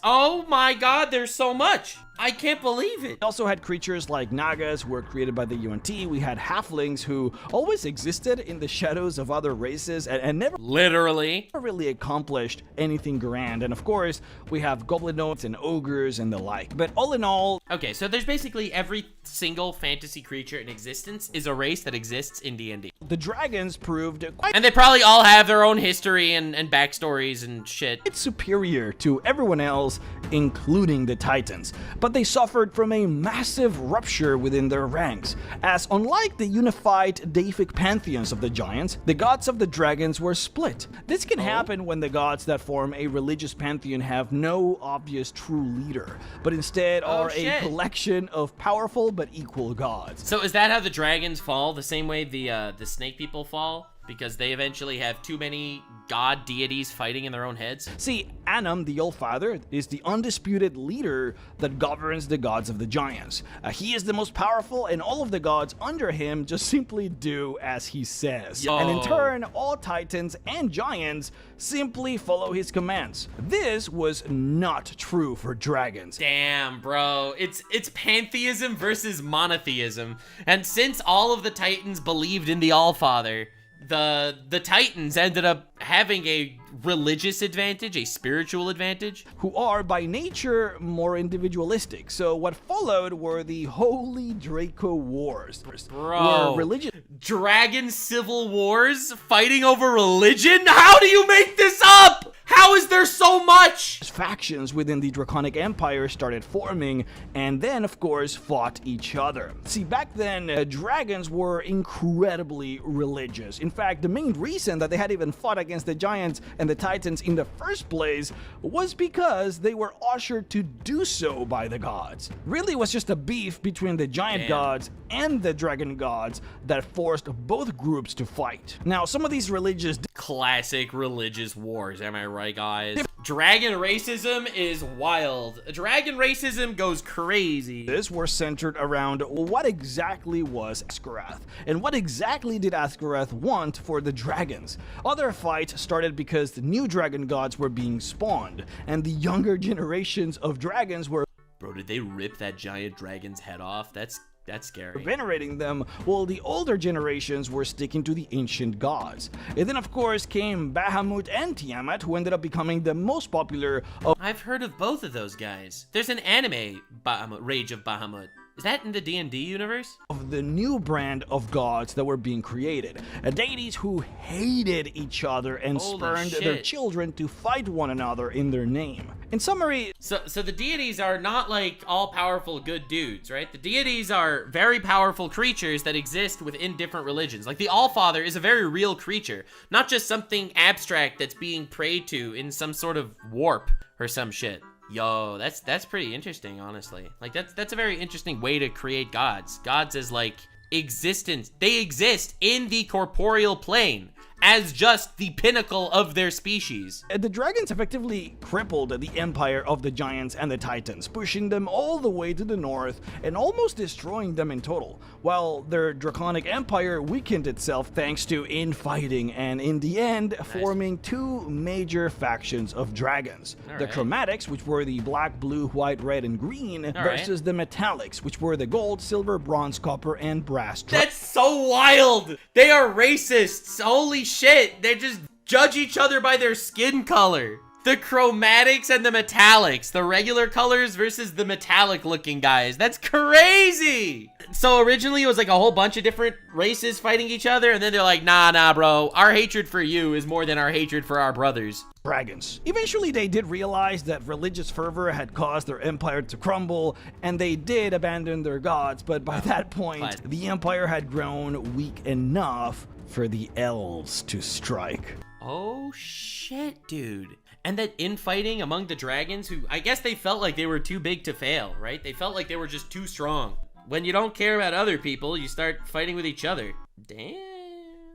Oh my god, there's so much. I can't believe it. We also had creatures like Nagas who were created by the UNT. We had halflings who always existed in the shadows of other races and never really accomplished anything grand. And of course, we have goblinoids and ogres and the like. But all in all... Okay, so there's basically every single fantasy creature in existence is a race that exists in D&D. The dragons proved quite... And they probably all have their own history and backstories and shit. It's superior to everyone else, including the Titans. But but they suffered from a massive rupture within their ranks, as unlike the unified deific pantheons of the giants, the gods of the dragons were split. This can happen when the gods that form a religious pantheon have no obvious true leader, but instead are a collection of powerful but equal gods. So is that how the dragons fall? The same way the snake people fall? Because they eventually have too many god deities fighting in their own heads? See, Anam, the All-Father, is the undisputed leader that governs the gods of the giants. He is the most powerful, and all of the gods under him just simply do as he says. And in turn, all titans and giants simply follow his commands. This was not true for dragons. Damn, bro. It's pantheism versus monotheism. And since all of the titans believed in the All-Father, the titans ended up having a religious advantage, a spiritual advantage, who are by nature more individualistic. So what followed were the Holy Draco Wars. Bro, where religion dragon civil wars fighting over religion? How do you make this up? How is there so much? Factions within the Draconic Empire started forming, and then, of course, fought each other. See, back then, dragons were incredibly religious. In fact, the main reason that they had even fought against the giants and the titans in the first place was because they were ushered to do so by the gods. Really, it was just a beef between the giant gods and the dragon gods that forced both groups to fight. Now, some of these religious... Classic religious wars, am I right, guys? Dragon racism is wild. Dragon racism goes crazy. This were centered around what exactly was Askarath, and what exactly did Askarath want for the dragons. Other fights started because the new dragon gods were being spawned, and the younger generations of dragons were... Bro, did they rip that giant dragon's head off? That's scary. Venerating them, while the older generations were sticking to the ancient gods. And then, of course, came Bahamut and Tiamat, who ended up becoming the most popular of... I've heard of both of those guys. There's an anime, Bahamut, Rage of Bahamut. Is that in the D&D universe? Of the new brand of gods that were being created. Deities who hated each other and spurned their children to fight one another in their name. In summary... So the deities are not like all-powerful good dudes, right? The deities are very powerful creatures that exist within different religions. Like the All-Father is a very real creature, not just something abstract that's being prayed to in some sort of warp or some shit. Yo, that's pretty interesting, honestly. Like, that's a very interesting way to create gods. Gods as, like, existence. They exist in the corporeal plane as just the pinnacle of their species. The dragons effectively crippled the empire of the giants and the titans, pushing them all the way to the north and almost destroying them in total, while their draconic empire weakened itself thanks to infighting and, in the end, forming two major factions of dragons. The chromatics, which were the black, blue, white, red, and green, versus the metallics, which were the gold, silver, bronze, copper, and brass. That's so wild! They are racists! Holy shit! They just judge each other by their skin color. The chromatics and the metallics. The regular colors versus the metallic looking guys. That's crazy! So originally it was like a whole bunch of different races fighting each other, and then they're like, nah, bro. Our hatred for you is more than our hatred for our brothers. Dragons. Eventually they did realize that religious fervor had caused their empire to crumble, and they did abandon their gods, but by that point, the empire had grown weak enough for the elves to strike. Oh shit, dude. And that infighting among the dragons, who I guess they felt like they were too big to fail, right? They felt like they were just too strong. When you don't care about other people, you start fighting with each other. Damn.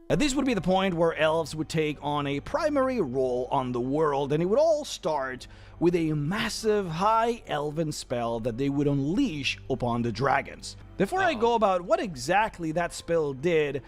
This would be the point where elves would take on a primary role on the world, and it would all start with a massive high elven spell that they would unleash upon the dragons. Before I go about what exactly that spell did,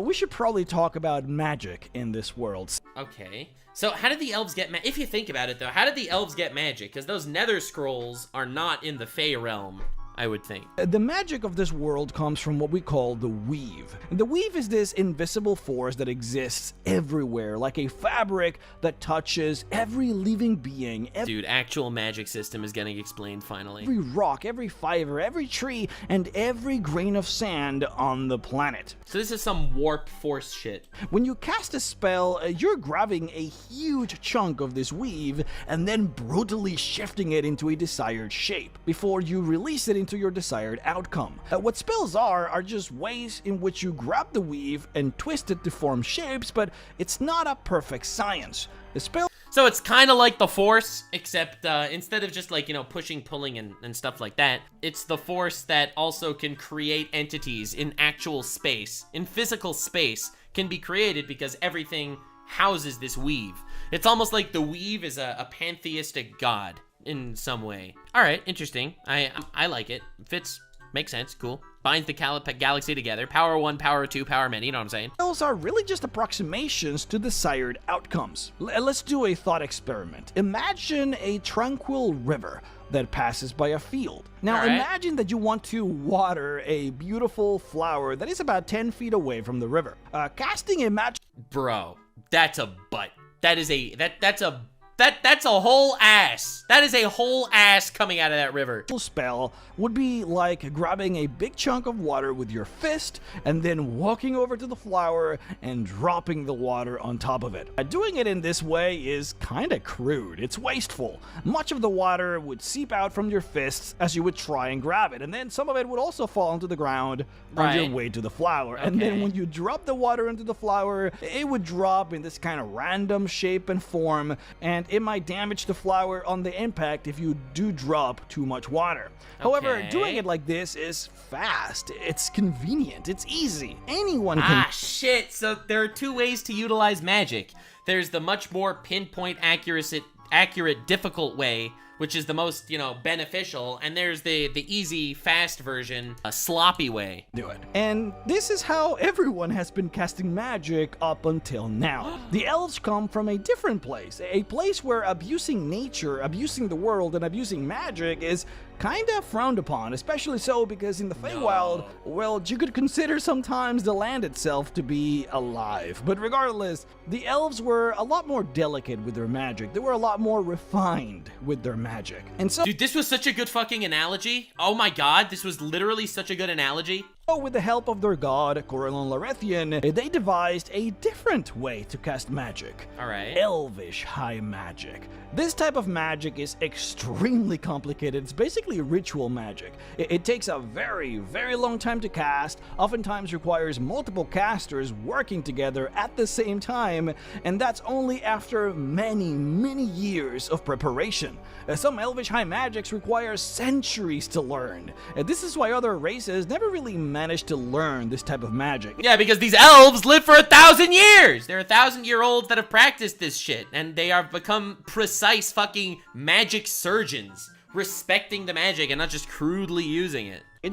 we should probably talk about magic in this world. Okay. So how did the elves get magic? If you think about it though, how did the elves get magic? Because those nether scrolls are not in the Fey realm. I would think. The magic of this world comes from what we call the weave. And the weave is this invisible force that exists everywhere, like a fabric that touches every living being. Dude, actual magic system is getting explained finally. Every rock, every fiber, every tree, and every grain of sand on the planet. So this is some warp force shit. When you cast a spell, you're grabbing a huge chunk of this weave and then brutally shifting it into a desired shape before you release it into your desired outcome. What spells are just ways in which you grab the weave and twist it to form shapes, but it's not a perfect science. The spell... So it's kind of like the Force, except instead of just like, you know, pushing, pulling, and stuff like that, it's the Force that also can create entities in actual space, in physical space, can be created because everything houses this weave. It's almost like the weave is a pantheistic god in some way. All right, interesting. I like it. Fits, makes sense, cool. Binds the galaxy together. Power one, power two, power many, you know what I'm saying? Those are really just approximations to desired outcomes. Let's do a thought experiment. Imagine a tranquil river that passes by a field. Now imagine that you want to water a beautiful flower that is about 10 feet away from the river. Casting a magic... Bro, that's a butt. That is a, that's a whole ass. That is a whole ass coming out of that river. Spell would be like grabbing a big chunk of water with your fist and then walking over to the flower and dropping the water on top of it. Doing it in this way is kind of crude. It's wasteful. Much of the water would seep out from your fists as you would try and grab it, and then some of it would also fall into the ground on your way to the flower. Okay. And then when you drop the water into the flower, it would drop in this kind of random shape and form, and it might damage the flower on the impact if you do drop too much water. However, doing it like this is fast, it's convenient, it's easy. Anyone can... Ah, shit. So there are two ways to utilize magic. There's the much more pinpoint accurate, difficult way, which is the most, you know, beneficial, and there's the easy, fast version, a sloppy way. Do it. And this is how everyone has been casting magic up until now. The elves come from a different place, a place where abusing nature, abusing the world, and abusing magic is kinda frowned upon, especially so because in the Feywild, well, you could consider sometimes the land itself to be alive. But regardless, the elves were a lot more delicate with their magic. They were a lot more refined with their magic. And so... Dude, this was such a good fucking analogy. Oh my god, this was literally such a good analogy. With the help of their god, Corellon Larethian, they devised a different way to cast magic. Alright. Elvish high magic. This type of magic is extremely complicated. It's basically ritual magic. It takes a very, very long time to cast, oftentimes requires multiple casters working together at the same time, and that's only after many, many years of preparation. Some Elvish high magics require centuries to learn. This is why other races never really managed to learn this type of magic. Yeah, because these elves live for 1,000 years! They're 1,000-year-olds that have practiced this shit, and they have become precise fucking magic surgeons, respecting the magic and not just crudely using it. It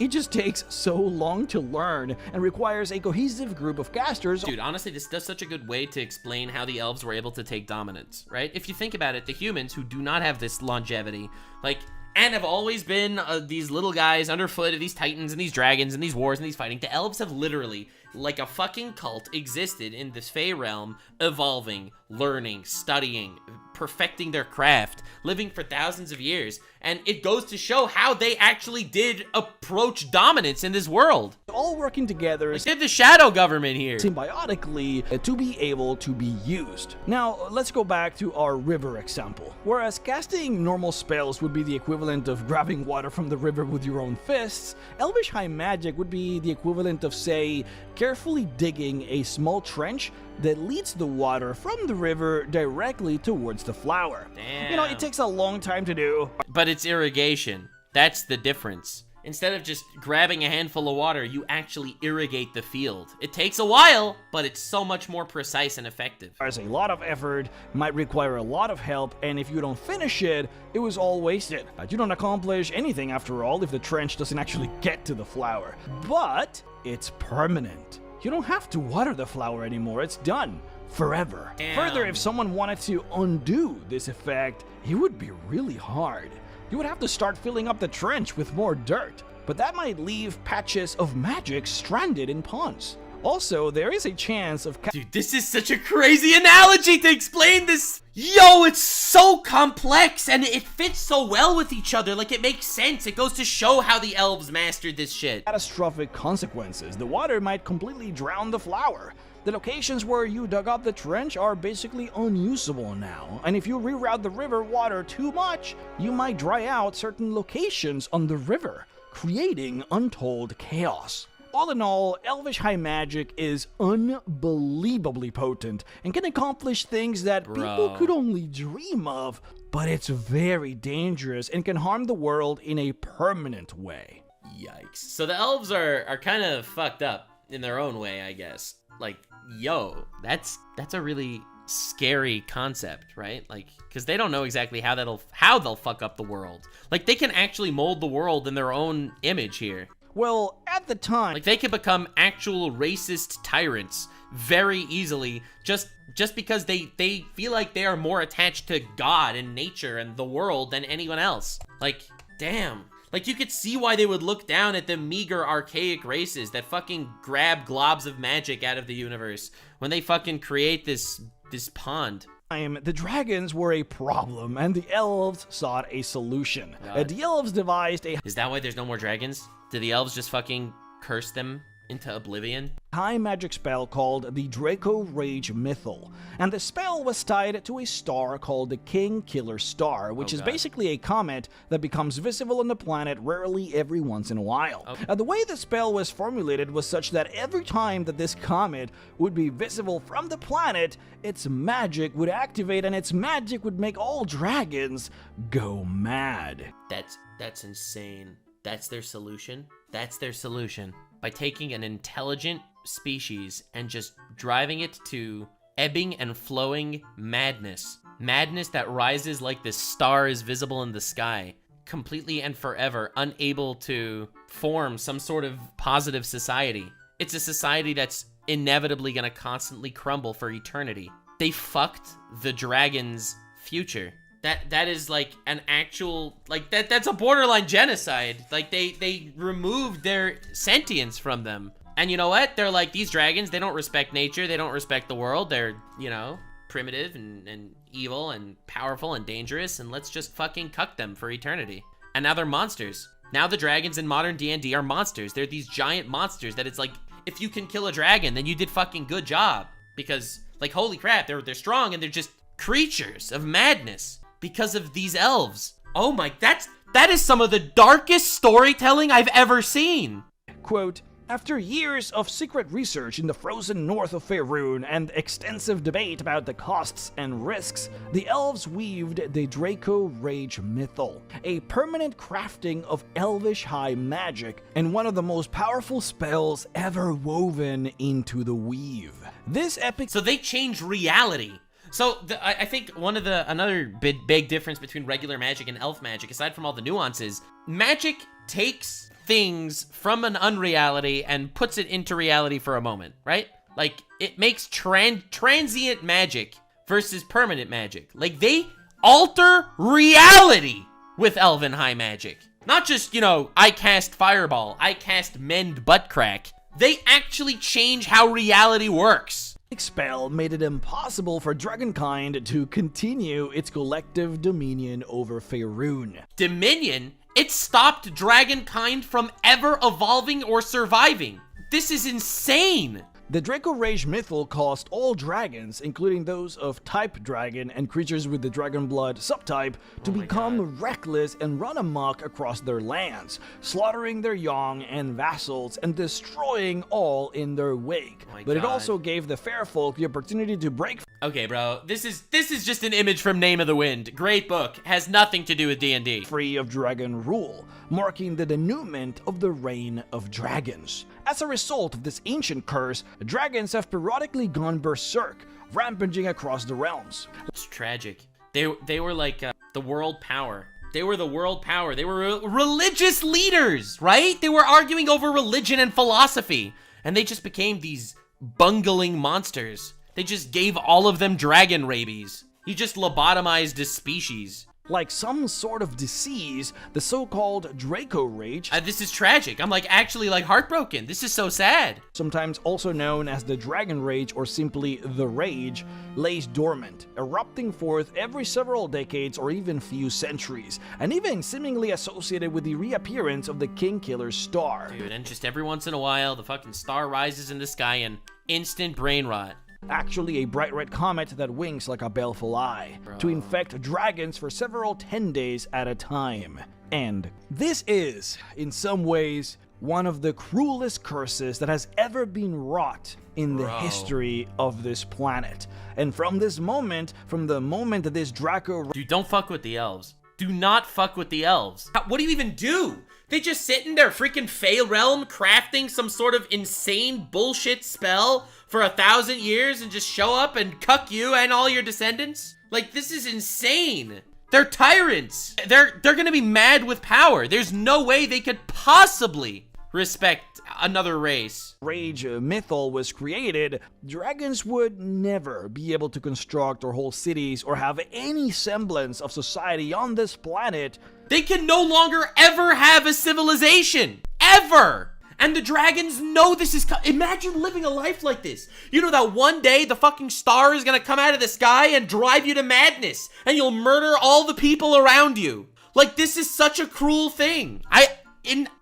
just takes so long to learn and requires a cohesive group of casters. Dude, honestly, this does such a good way to explain how the elves were able to take dominance, right? If you think about it, the humans who do not have this longevity, like, and have always been these little guys underfoot of these titans and these dragons and these wars and these fighting, the elves have literally, like a fucking cult, existed in this Fey realm, evolving, learning, studying, perfecting their craft, living for thousands of years, and it goes to show how they actually did approach dominance in this world. All working together. Like, did the shadow government here. Symbiotically to be able to be used. Now, let's go back to our river example. Whereas casting normal spells would be the equivalent of grabbing water from the river with your own fists, Elvish high magic would be the equivalent of, say, carefully digging a small trench that leads the water from the river directly towards the flower. Damn. You know, it takes a long time to do. But it's irrigation. That's the difference. Instead of just grabbing a handful of water, you actually irrigate the field. It takes a while, but it's so much more precise and effective. There's a lot of effort, might require a lot of help, and if you don't finish it, it was all wasted. You don't accomplish anything after all if the trench doesn't actually get to the flower. But it's permanent. You don't have to water the flower anymore, it's done. Forever. Damn. Further, if someone wanted to undo this effect, it would be really hard. you would have to start filling up the trench with more dirt. But that might leave patches of magic stranded in ponds. Also, there is a chance of Dude, this is such a crazy analogy to explain this. Yo, it's so complex and it fits so well with each other. Like, it makes sense. It goes to show how the elves mastered this shit. Catastrophic consequences. The water might completely drown the flower. The locations where you dug up the trench are basically unusable now. And if you reroute the river water too much, you might dry out certain locations on the river, creating untold chaos. All in all, Elvish High Magic is unbelievably potent and can accomplish things that people could only dream of, but it's very dangerous and can harm the world in a permanent way. Yikes. So the elves are kind of fucked up in their own way, I guess. Like, yo, that's a really scary concept, right? Like, because they don't know exactly how they'll fuck up the world. Like, they can actually mold the world in their own image here. Well, at the time, like, they could become actual racist tyrants very easily just because they feel like they are more attached to God and nature and the world than anyone else. Like, damn. Like, you could see why they would look down at the meager, archaic races that fucking grab globs of magic out of the universe when they fucking create this pond. The dragons were a problem, and the elves sought a solution. The elves devised a... Is that why there's no more dragons? Did the elves just fucking curse them into oblivion? High magic spell called the Draco Rage Mythal, and the spell was tied to a star called the King Killer Star, which is basically a comet that becomes visible on the planet rarely every once in a while. The way the spell was formulated was such that every time that this comet would be visible from the planet, its magic would activate, and its magic would make all dragons go mad. That's insane. That's their solution? That's their solution. By taking an intelligent species and just driving it to ebbing and flowing madness. Madness that rises like the star is visible in the sky, completely and forever, unable to form some sort of positive society. It's a society that's inevitably gonna constantly crumble for eternity. They fucked the dragon's future. That is like an actual, like, that's a borderline genocide. Like, they removed their sentience from them. And you know what? They're like, these dragons, they don't respect nature, they don't respect the world, they're, you know, primitive and evil and powerful and dangerous, and let's just fucking cuck them for eternity. And now they're monsters. Now the dragons in modern D&D are monsters. They're these giant monsters that it's like, if you can kill a dragon, then you did fucking good job. Because, like, holy crap, they're strong and they're just creatures of madness. Because of these elves. Oh my, that is some of the darkest storytelling I've ever seen. Quote, after years of secret research in the frozen north of Faerun and extensive debate about the costs and risks, the elves weaved the Draco Rage Mythal, a permanent crafting of elvish high magic and one of the most powerful spells ever woven into the weave. This epic... So they changed reality. So, I think another big difference between regular magic and elf magic, aside from all the nuances, magic takes things from an unreality and puts it into reality for a moment, right? Like, it makes transient magic versus permanent magic. Like, they alter reality with elven high magic. Not just, you know, I cast fireball, I cast mend butt crack. They actually change how reality works. Spell made it impossible for dragonkind to continue its collective dominion over Faerun. Dominion? It stopped dragonkind from ever evolving or surviving. This is insane. The Draco Rage Mythal caused all dragons, including those of type dragon and creatures with the dragon blood subtype, to become reckless and run amok across their lands, slaughtering their young and vassals and destroying all in their wake. But it also gave the fair folk the opportunity to break... Okay, bro, this is just an image from Name of the Wind. Great book, has nothing to do with D&D. ...free of dragon rule, marking the denouement of the reign of dragons. As a result of this ancient curse, dragons have periodically gone berserk, rampaging across the realms. It's tragic. They were like the world power. They were the world power. They were religious leaders, right? They were arguing over religion and philosophy, and they just became these bungling monsters. They just gave all of them dragon rabies. He just lobotomized a species. like some sort of disease, the so-called Draco Rage. This is tragic. I'm like actually like heartbroken. This is so sad. Sometimes also known as the Dragon Rage or simply the Rage, lays dormant, erupting forth every several decades or even few centuries, and even seemingly associated with the reappearance of the King Killer's star. Dude, and just every once in a while, the fucking star rises in the sky and instant brain rot. Actually a bright red comet that winks like a baleful eye, to infect dragons for several 10 days at a time. And this is, in some ways, one of the cruelest curses that has ever been wrought in the history of this planet. And from this moment, from the moment that this Draco... Dude, don't fuck with the elves. Do not fuck with the elves. What do you even do? They just sit in their freaking Fey realm crafting some sort of insane bullshit spell for 1,000 years and just show up and cuck you and all your descendants? Like, this is insane. They're tyrants. They're gonna be mad with power. There's no way they could possibly respect another race. Rage mythal was created, dragons would never be able to construct or hold cities or have any semblance of society on this planet. They can no longer ever have a civilization. Ever! And the dragons know this is imagine living a life like this. You know that one day the fucking star is gonna come out of the sky and drive you to madness, and you'll murder all the people around you. Like, this is such a cruel thing.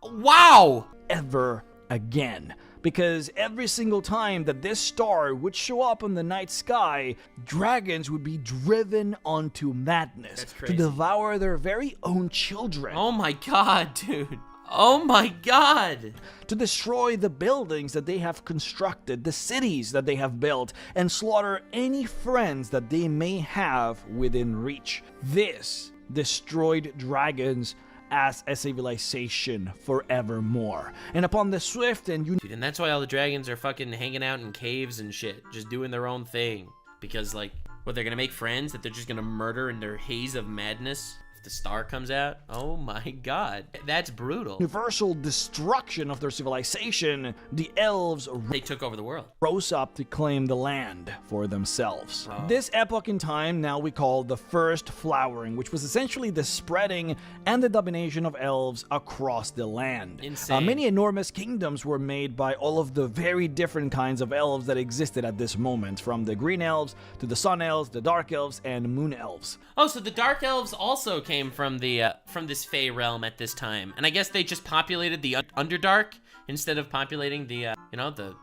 Wow! Ever again. Because every single time that this star would show up in the night sky, dragons would be driven onto madness to devour their very own children. Oh my god, dude. Oh my god. To destroy the buildings that they have constructed, the cities that they have built, and slaughter any friends that they may have within reach. This destroyed dragons as a civilization forevermore. And upon the swift and Dude, and that's why all the dragons are fucking hanging out in caves and shit, just doing their own thing. Because, like, what, they're gonna make friends that they're just gonna murder in their haze of madness if the star comes out? Oh my god, that's brutal. Universal destruction of their civilization, the elves they took over the world, rose up to claim the land for themselves. This epoch in time now we call the First Flowering, which was essentially the spreading and the domination of elves across the land. Insane. Many enormous kingdoms were made by all of the very different kinds of elves that existed at this moment, from the green elves to the sun elves, the dark elves, and moon elves. Oh, so the dark elves also came from this Fey realm at this time, and I guess they just populated the Underdark instead of populating the the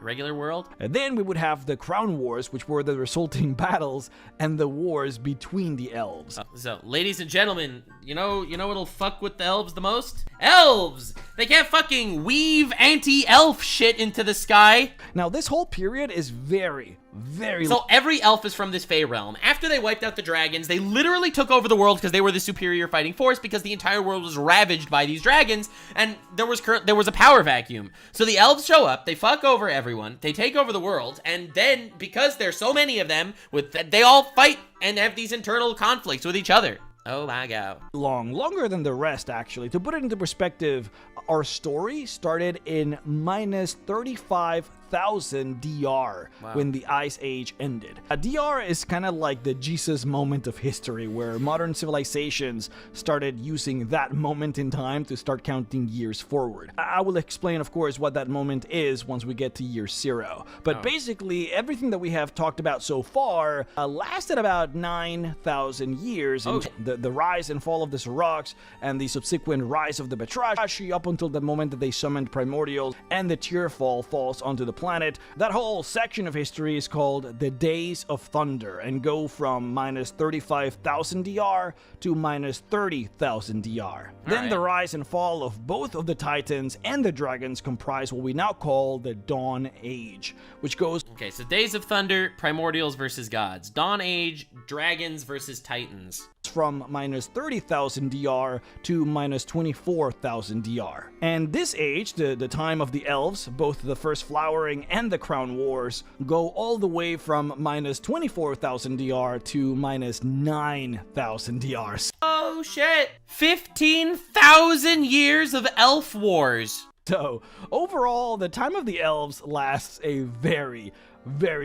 regular world. And then we would have the Crown Wars, which were the resulting battles and the wars between the elves. So, ladies and gentlemen, you know what'll fuck with the elves the most? Elves! They can't fucking weave anti-elf shit into the sky. Now, this whole period is very So every elf is from this Fey realm. After they wiped out the dragons, they literally took over the world because they were the superior fighting force, because the entire world was ravaged by these dragons, and there was a power vacuum. So the elves show up, they fuck over everyone, they take over the world, and then, because there's so many of them, they all fight and have these internal conflicts with each other. Oh my god. Longer than the rest, actually. To put it into perspective, our story started in minus 35,000 DR when the Ice Age ended. A DR is kind of like the Jesus moment of history, where modern civilizations started using that moment in time to start counting years forward. I will explain, of course, what that moment is once we get to year 0. But basically, everything that we have talked about so far lasted about 9,000 years. The rise and fall of the Soroks and the subsequent rise of the Batrashi up until the moment that they summoned Primordials and the Tearfall falls onto the planet. That whole section of history is called the Days of Thunder and go from minus 35,000 DR to minus 30,000 DR. Then the rise and fall of both of the Titans and the Dragons comprise what we now call the Dawn Age, which goes... Okay, so Days of Thunder, Primordials versus Gods. Dawn Age, Dragons versus Titans. From minus 30,000 DR to minus 24,000 DR. And this age, the time of the elves, both the First Flowering and the Crown Wars, go all the way from minus 24,000 DR to minus 9,000 DR. Oh shit! 15,000 years of elf wars. So, overall, the time of the elves lasts a very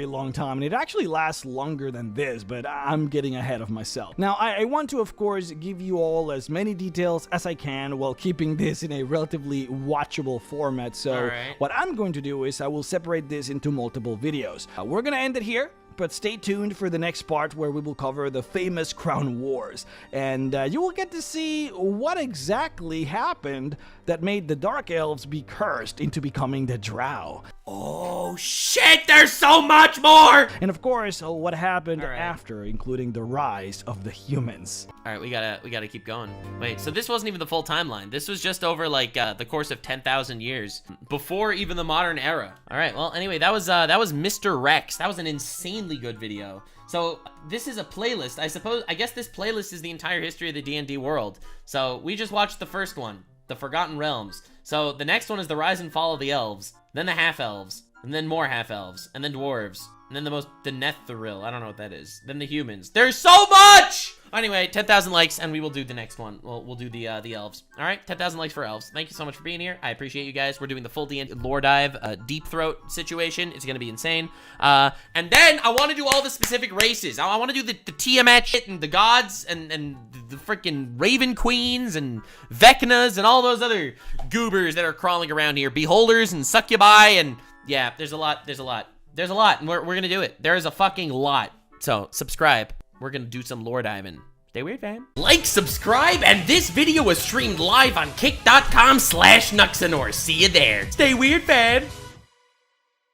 long time, and it actually lasts longer than this, but I'm getting ahead of myself. Now, I want to, of course, give you all as many details as I can while keeping this in a relatively watchable format, so what I'm going to do is I will separate this into multiple videos. We're gonna end it here, but stay tuned for the next part where we will cover the famous Crown Wars, and you will get to see what exactly happened that made the Dark Elves be cursed into becoming the Drow. Oh shit, there's so much more! And of course, what happened after, including the rise of the humans. Alright, we gotta keep going. Wait, so this wasn't even the full timeline. This was just over, like, the course of 10,000 years. Before even the modern era. Alright, well, anyway, that was Mr. Rex. That was an insanely good video. So, this is a playlist. I guess this playlist is the entire history of the D&D world. So, we just watched the first one, The Forgotten Realms. So, the next one is the rise and fall of the elves, then the half-elves, and then more half-elves, and then dwarves, and then the Netheril. I don't know what that is. Then the humans. There's so much! Anyway, 10,000 likes, and we will do the next one. We'll do the elves. All right, 10,000 likes for elves. Thank you so much for being here. I appreciate you guys. We're doing the full D&D lore dive, deep throat situation. It's gonna be insane. And then I want to do all the specific races. I want to do the Tiamat shit and the gods and the freaking Raven Queens and Vecnas and all those other goobers that are crawling around here. Beholders and succubi and yeah, there's a lot, and we're gonna do it. There is a fucking lot. So subscribe. We're gonna do some lore diving. Stay weird, fam. Like, subscribe, and this video was streamed live on kick.com/Nuxanor. See you there. Stay weird, fam.